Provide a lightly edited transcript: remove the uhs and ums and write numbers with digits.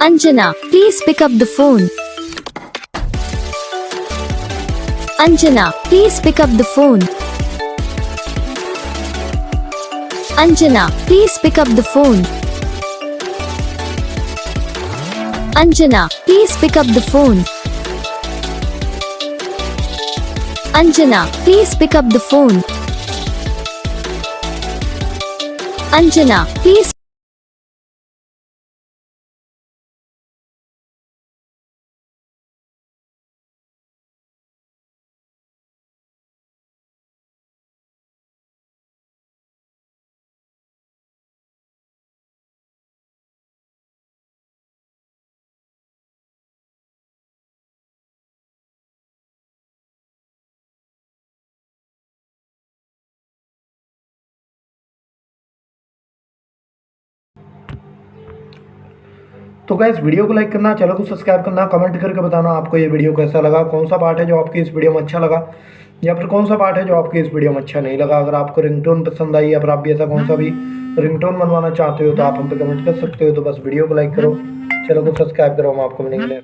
Anjana, please pick up the phone. Anjana, please pick up the phone. Anjana, please pick up the phone. Anjana, please pick up the phone. Anjana, please pick up the phone. Anjana, please. तो guys video को like करना, channel को subscribe करना, comment करके बताना आपको ये video कैसा लगा, कौन सा पार्ट है जो आपकी इस वीडियो में अच्छा लगा या फिर कौन सा पार्ट है जो आपकी इस वीडियो में अच्छा नहीं लगा। अगर आपको रिंगटोन पसंद आई या फिर आप भी ऐसा कौन सा भी रिंगटोन बनवाना चाहते हो तो आप हम पे कमेंट कर सकते हो। तो बस वीडियो को लाइक करो, चैनल को सब्सक्राइब करो, हम आपको मिलेंगे।